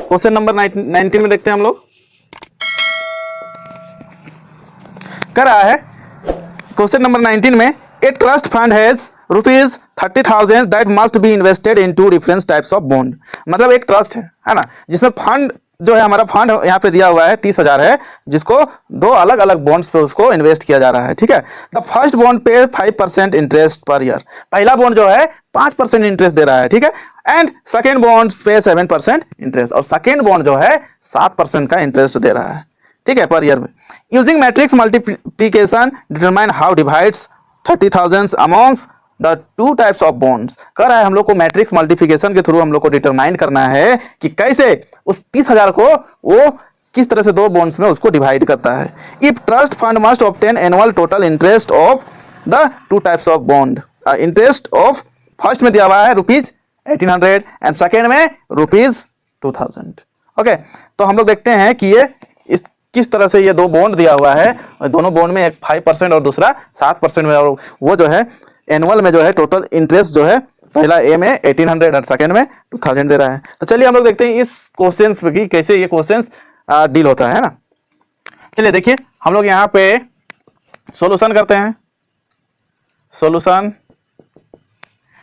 Question number 19 में देखते हैं हम लोग, कर रहा है क्वेश्चन नंबर 19 में, a trust fund has ₹30,000 that must be invested in 2 different types of bond. मतलब एक ट्रस्ट है ना, जिसमें फंड जो है हमारा फंड यहाँ पे दिया हुआ है 30,000 है, जिसको 2 अलग अलग बॉन्ड्स पे उसको इन्वेस्ट किया जा रहा है। ठीक है, द फर्स्ट बॉन्ड पे 5% इंटरेस्ट पर ईयर, पहला बॉन्ड जो है 5% इंटरेस्ट दे रहा है। ठीक है, एंड सेकेंड बॉन्ड पे 7% इंटरेस्ट, और सेकेंड बॉन्ड जो है 7% का इंटरेस्ट दे रहा है। ठीक है, पर ईयर में। Using matrix multiplication determine how divides 30,000 amongst the 2 types of bonds. कह रहा है हम लोग को मैट्रिक्स मल्टीप्लिकेशन के थ्रू हम लोग को डिटरमाइन करना है कि कैसे उस 30,000 को वो किस तरह से 2 बॉन्ड्स में उसको डिवाइड करता है। If trust fund must obtain annual total interest of the 2 types of bond, interest of first में दिया हुआ है ₹1800 एंड सेकेंड में ₹2000। ओके, तो हम लोग देखते हैं कि ये इस किस तरह से ये 2 बॉन्ड दिया हुआ है, दोनों बॉन्ड में एक 5% और दूसरा 7% में, और वो जो है एनुअल में जो है टोटल इंटरेस्ट जो है पहला ए में 1800 और सेकेंड में 2000 दे रहा है। तो चलिए हम लोग देखते हैं इस क्वेश्चंस पे कि कैसे ये क्वेश्चंस डील होता है ना। चलिए देखिए हम लोग यहाँ पे सॉल्यूशन करते हैं, सॉल्यूशन।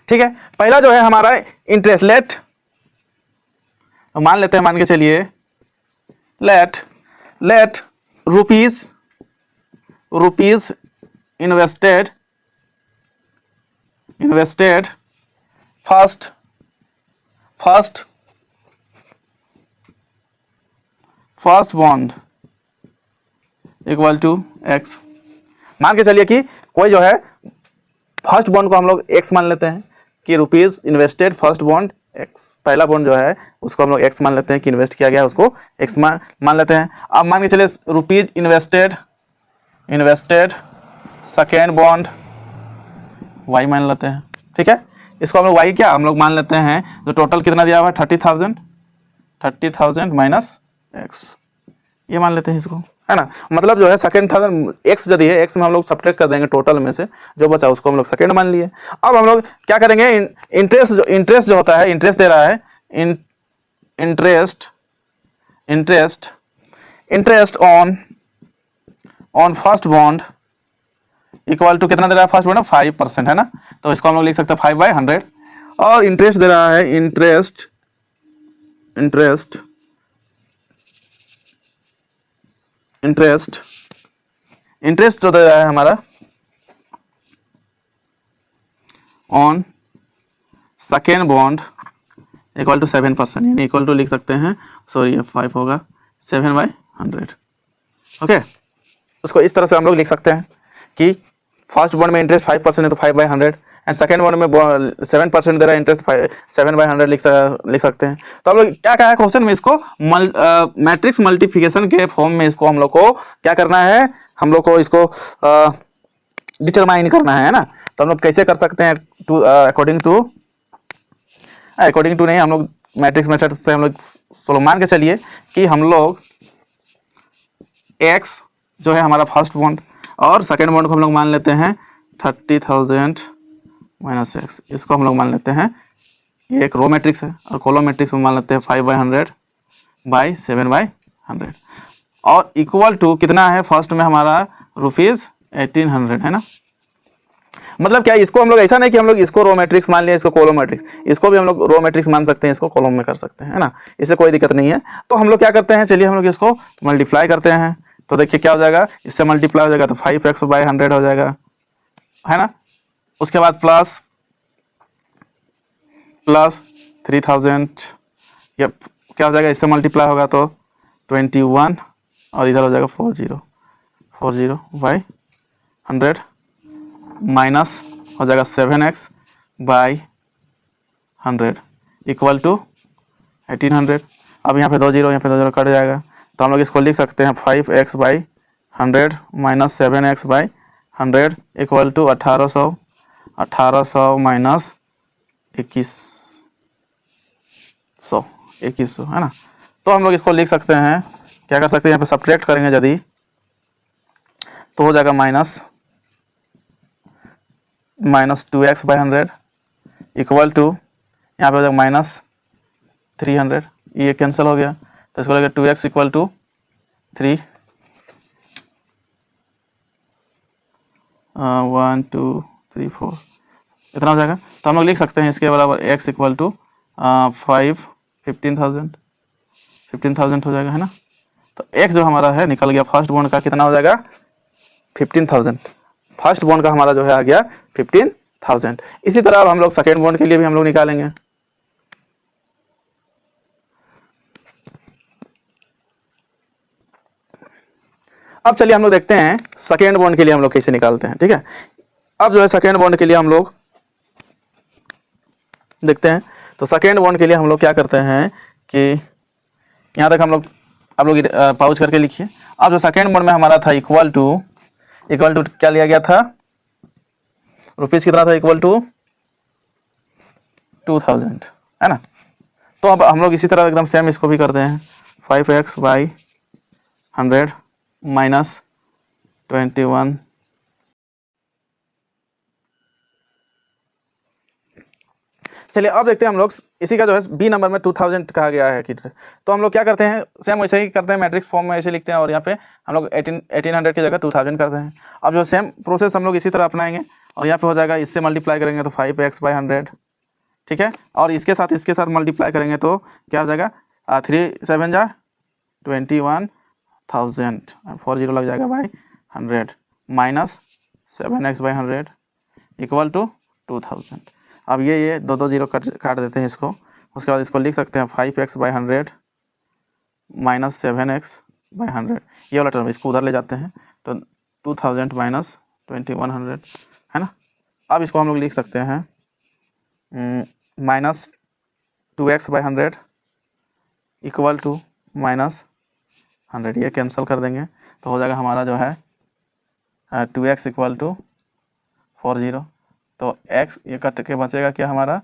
ठीक है, पहला जो है हमारा इंटरेस्ट, लेट मान लेते हैं, मान के चलिए let rupees invested first bond equal to x. मान के चलिए कि कोई जो है फर्स्ट बॉन्ड को हम लोग एक्स मान लेते हैं कि rupees invested first bond x, पहला बॉन्ड जो है उसको हम लोग एक्स मान लेते हैं कि इन्वेस्ट किया गया, उसको एक्स मान लेते हैं। अब मान के चलिए rupees invested second bond y मान लेते हैं। ठीक है, इसको हम लोग वाई क्या हम लोग मान लेते हैं, जो टोटल कितना दिया हुआ है 30,000 माइनस एक्स, ये मान लेते हैं इसको, है ना। मतलब जो है सेकेंड 1000 एक्स यदि है, एक्स में हम लोग सब्ट्रैक्ट कर देंगे टोटल में से, जो बचा उसको हम लोग सेकेंड मान लिए। अब हम लोग क्या करेंगे, इंटरेस्ट जो होता है, इंटरेस्ट दे रहा है, interest on first bond equal to कितना दे रहा है फर्स्ट बॉन्ड 5%, है ना। तो इसको हम लोग लिख सकते हैं 5/100, और इंटरेस्ट दे रहा है इंटरेस्ट जो दे रहा है हमारा on second bond equal to 7%, यानी इक्वल टू लिख सकते हैं, सॉरी 5 होगा 7/100। ओके, उसको इस तरह से हम लोग लिख सकते हैं कि फर्स्ट बॉन्ड में इंटरेस्ट 5% है तो 5/100, एंड सेकेंड बॉन्ड में 7% दे रहा है इंटरेस्ट 7/100 लिख सकते हैं। तो हम लोग क्या कहा है क्वेश्चन में, इसको मैट्रिक्स मल्टीप्लिकेशन के फॉर्म में इसको हम लोग को क्या करना है, हम लोग को इसको डिटरमाइन करना है ना। तो हम लोग कैसे कर सकते हैं, अकॉर्डिंग टू नहीं, हम लोग मैट्रिक्स मेथड से हम लोग मान के चलिए कि हम लोग x जो है हमारा फर्स्ट बॉन्ड और सेकेंड बॉन्ड को हम लोग मान लेते हैं 30,000 माइनस एक्स, इसको हम लोग मान लेते हैं, ये एक रो मैट्रिक्स है, और कॉलम मैट्रिक्स में मान लेते हैं 5/100/7/100, और इक्वल टू कितना है, फर्स्ट में हमारा ₹1800, है ना। मतलब क्या, इसको हम लोग ऐसा नहीं कि हम लोग इसको रो मैट्रिक्स मान लिया, इसको कॉलम मैट्रिक्स, इसको भी हम लोग रो मैट्रिक्स मान सकते हैं, इसको कॉलम में कर सकते हैं, है ना, इससे कोई दिक्कत नहीं है। तो हम लोग क्या करते हैं, चलिए हम लोग इसको मल्टीप्लाई करते हैं, तो देखिए क्या हो जाएगा, इससे मल्टीप्लाई हो जाएगा तो 5x/100 हो जाएगा, है ना। उसके बाद प्लस 3000, या क्या हो जाएगा, इससे मल्टीप्लाई होगा तो 21, और इधर हो जाएगा 40/100 माइनस हो जाएगा 7x/100 इक्वल टू 1800। अब यहाँ पे 2 जीरो कट जाएगा, तो हम लोग इसको लिख सकते हैं 5x/100 minus 7x/100 equal to 1800 minus 2100, है ना। तो हम लोग इसको लिख सकते हैं, क्या कर सकते हैं, यहाँ पे सब्ट्रैक्ट करेंगे यदि तो हो जाएगा माइनस 2x/100 इक्वल टू यहाँ पे हो जाएगा -300, ये कैंसिल हो गया, तो इसको लगेगा 2x इक्वल टू 3, 1 2 3 4 इतना हो जाएगा। तो हम लोग लिख सकते हैं इसके बराबर x इक्वल टू 5 15,000 हो जाएगा, है ना। तो x जो हमारा है निकल गया फर्स्ट बॉन्ड का, कितना हो जाएगा 15,000। फर्स्ट बॉन्ड का हमारा जो है आ गया 15,000। इसी तरह अब हम लोग सेकेंड बॉन्ड के लिए भी हम लोग निकालेंगे। अब चलिए हम लोग देखते हैं सेकेंड बॉन्ड के लिए हम लोग कैसे निकालते हैं, ठीक है। अब जो है सेकेंड बॉन्ड के लिए हम लोग देखते हैं। तो सेकेंड बॉन्ड के लिए हम लोग क्या करते हैं कि यहाँ तक हम लोग आप लोग पाउच करके लिखिए। अब जो सेकेंड बॉन्ड में हमारा था इक्वल टू क्या लिया गया था, रुपीज कितना था, इक्वल टू 2000, है ना। तो अब हम लोग इसी तरह एकदम सेम इसको भी करते हैं, 5x बाई 100 माइनस 21। चलिए अब देखते हैं हम लोग इसी का जो है बी नंबर में 2000 कहा गया है कि, तो हम लोग क्या करते हैं सेम वैसे ही करते हैं, मैट्रिक्स फॉर्म में ऐसे लिखते हैं और यहाँ पे हम लोग 1800 की जगह 2000 करते हैं। अब जो सेम प्रोसेस हम लोग इसी तरह अपनाएंगे और यहाँ पे हो जाएगा, इससे मल्टीप्लाई करेंगे तो 5x बाई 100, ठीक है। और इसके साथ मल्टीप्लाई करेंगे तो क्या हो जाएगा, 3 7 जा 21,000, 40 लग जाएगा by 100 minus 7x by 100 equal to 2000। अब ये दो जीरो काट देते हैं इसको, उसके बाद इसको लिख सकते हैं 5x by 100 minus 7x by 100, ये वाला टर्म इसको उधर ले जाते हैं तो 2000 माइनस 2100, है ना। अब इसको हम लोग लिख सकते हैं minus 2x by 100 equal to minus 100, ये कैंसिल कर देंगे तो हो जाएगा हमारा जो है 2x इक्वल टू 40, तो x ये कट के बचेगा क्या हमारा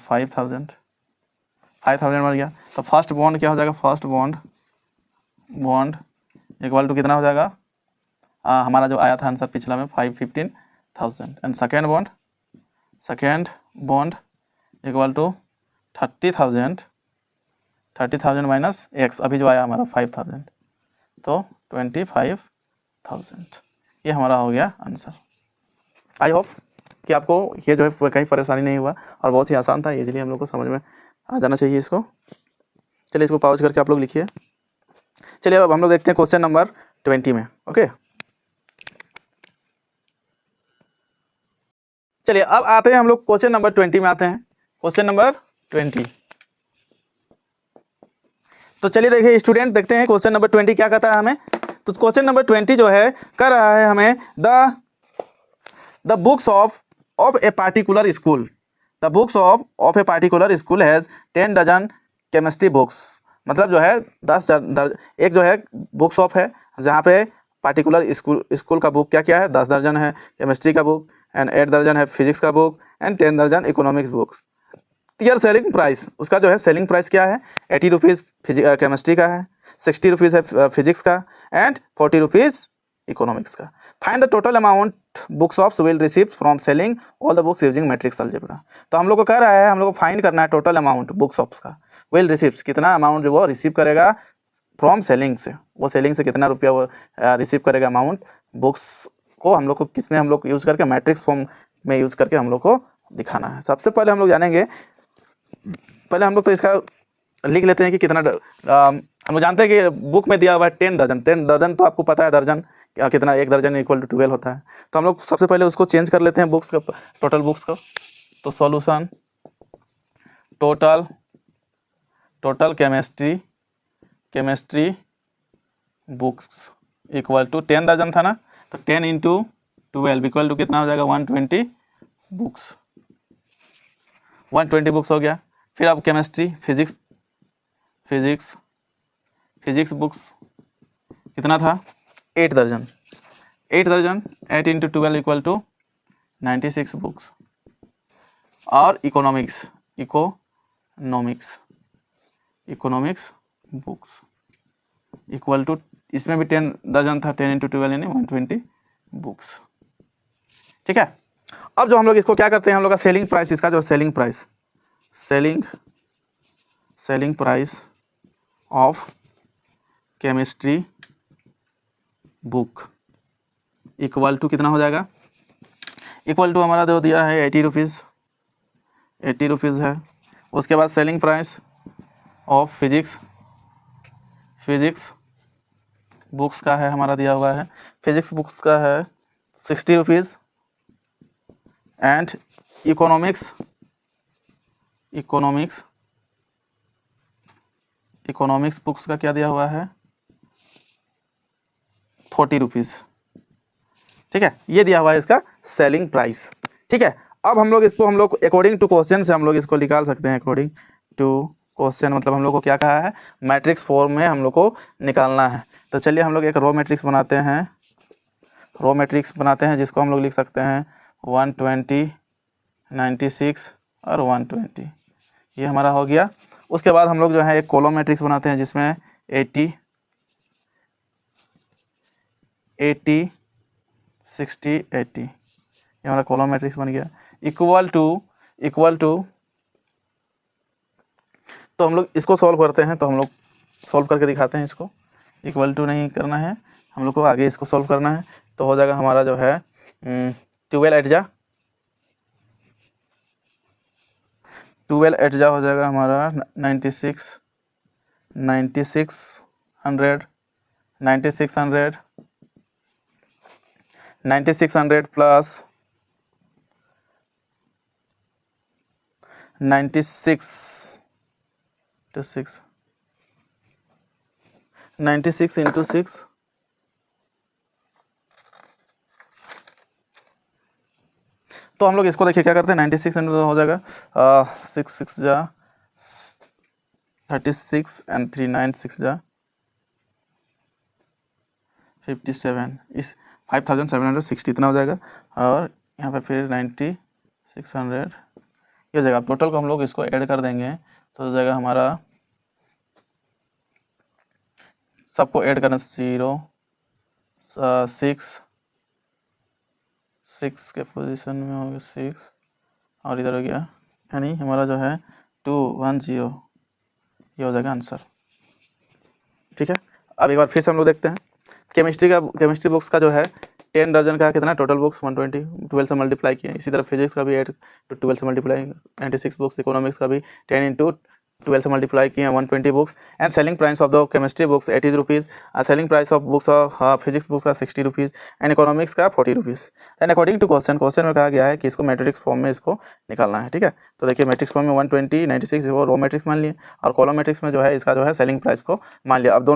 5000 मर गया। तो फर्स्ट बॉन्ड क्या हो जाएगा, फर्स्ट बॉन्ड इक्वल टू कितना हो जाएगा, हमारा जो आया था आंसर पिछला में 15,000। And second bond equal to 30,000 minus x, अभी जो आया हमारा 5000, तो 25,000। ये हमारा हो गया आंसर। आई होप कि आपको ये जो है कहीं परेशानी नहीं हुआ और बहुत ही आसान था, इजीली हम लोग को समझ में आ जाना चाहिए इसको। चलिए इसको पॉज करके आप लोग लिखिए। चलिए अब हम लोग देखते हैं क्वेश्चन नंबर 20 में। ओके, चलिए अब आते हैं हम लोग क्वेश्चन नंबर 20 में आते हैं। क्वेश्चन नंबर 20, तो चलिए देखिए स्टूडेंट, देखते हैं क्वेश्चन नंबर 20 क्या कहता है हमें। तो क्वेश्चन नंबर 20 जो है कर रहा है हमें the books of a particular school, the books of a particular school has 10 dozen chemistry books. मतलब जो है 10 एक जो है बुक्स ऑफ है जहाँ पे पार्टिकुलर स्कूल का बुक क्या है 10 दर्जन है केमिस्ट्री का बुक, एंड 8 दर्जन है फिजिक्स का बुक, एंड 10 दर्जन economics books. Year selling price, उसका जो है सेलिंग प्राइस क्या है, 80 रुपीज़ केमिस्ट्री का है, 60 रुपीज़ है फिजिक्स का, एंड 40 रुपीज़ इकोनॉमिक्स का। Find the total amount books of will receive from selling all the books using matrix algebra. तो हम लोग को कह रहा है, हम लोग को फाइंड करना है टोटल अमाउंट बुक्स ऑफ का, विल रिसीव्स कितना अमाउंट जो वो रिसीव करेगा फ्रॉम सेलिंग से, वो सेलिंग से कितना रुपया वो रिसीव करेगा अमाउंट बुक्स को हम लोग को किस में हम लोग यूज़ करके मैट्रिक्स फॉर्म में यूज़ करके हम लोग को दिखाना है। सबसे पहले हम लोग जानेंगे, पहले हम लोग तो इसका लिख लेते हैं कि कितना हम लोग जानते हैं कि बुक में दिया हुआ है 10 दर्जन, तो आपको पता है दर्जन कितना, 1 दर्जन इक्वल टू 12 होता है। तो हम लोग सबसे पहले उसको चेंज कर लेते हैं बुक्स का, टोटल बुक्स का। तो solution total chemistry books equal to 10 दर्जन था ना, तो 10 इंटू 12 इक्वल टू कितना हो जाएगा 120 बुक्स, 120 बुक्स हो गया। फिर अब केमिस्ट्री फिजिक्स बुक्स कितना था 8 दर्जन, 8 इंटू 12 इक्वल टू 96 बुक्स। और इकोनॉमिक्स बुक्स इक्वल टू, इसमें भी 10 दर्जन था, 10 इंटू 12 यानी 120 बुक्स। ठीक है, अब जो हम लोग इसको क्या करते हैं, हम लोग का सेलिंग प्राइस, इसका जो selling selling price of chemistry book equal to कितना हो जाएगा, इक्वल टू हमारा जो दिया है 80 रुपीज़, 80 रुपीज़ है। उसके बाद selling price of physics books का है, हमारा दिया हुआ है फिजिक्स बुक्स का है 60 रुपीज़। एंड इकोनॉमिक्स बुक्स का क्या दिया हुआ है 40 रुपीज़। ठीक है, ये दिया हुआ है इसका सेलिंग प्राइस। ठीक है, अब हम लोग इसको अकॉर्डिंग टू क्वेश्चन से हम लोग इसको निकाल सकते हैं। अकॉर्डिंग टू क्वेश्चन मतलब हम लोग को क्या कहा है, मैट्रिक्स फॉर्म में हम लोग को निकालना है। तो चलिए हम लोग एक रो मैट्रिक्स बनाते हैं, जिसको हम लोग लिख सकते हैं 120, 96 और 120, ये हमारा हो गया। उसके बाद हम लोग जो है एक कॉलम मैट्रिक्स बनाते हैं जिसमें 80, 60, 80, ये हमारा कॉलम मैट्रिक्स बन गया। इक्वल टू तो हम लोग इसको सॉल्व करते हैं, तो हम लोग सॉल्व करके दिखाते हैं। इसको इक्वल टू नहीं करना है हम लोग को, आगे इसको सॉल्व करना है। तो हो जाएगा हमारा जो है 12 8 जा हो जाएगा हमारा 9600 प्लस 96 इंटू 6 तो हम लोग इसको देखिए क्या करते हैं, 96 इंटू हो जाएगा 6 जा 36 एंड 3 9 6 जा 57, इस 5760 इतना हो जाएगा। और यहाँ पे फिर 9600 ये हो जाएगा। टोटल को हम लोग इसको ऐड कर देंगे तो हो जाएगा हमारा, सबको ऐड करना 0 6 के पोजीशन में हो गया 6 और इधर हो गया, यानी हमारा जो है 210, ये हो जाएगा आंसर। ठीक है, अब एक बार फिर से हम लोग देखते हैं केमिस्ट्री बुक्स का जो है 10 दर्जन का कितना टोटल बुक्स 120, 12 से मल्टीप्लाई किया। इसी तरह फिजिक्स का भी 8 तो 12 से मल्टीप्लाई 96 बुक्स। इकोनॉमिक्स का भी 10 इंटू 12 से मल्टीप्लाई किए 120 books. And selling price of the chemistry books 80 rupees, selling price of books of physics books का 60 रुपीज़ एंड इकोनॉमिक्स का 40 rupees. And according to question में कहा गया है कि इसको मैट्रिक्स फॉर्म में इसको निकालना है। ठीक है, तो देखिए मैट्रिक्स फॉर्म में 120, 96 वो रो मैट्रिक्स मान लिए और कॉलम मैट्रिक्स में जो है इसका जो है सेलिंग प्राइस को मान लिया। अब दोनों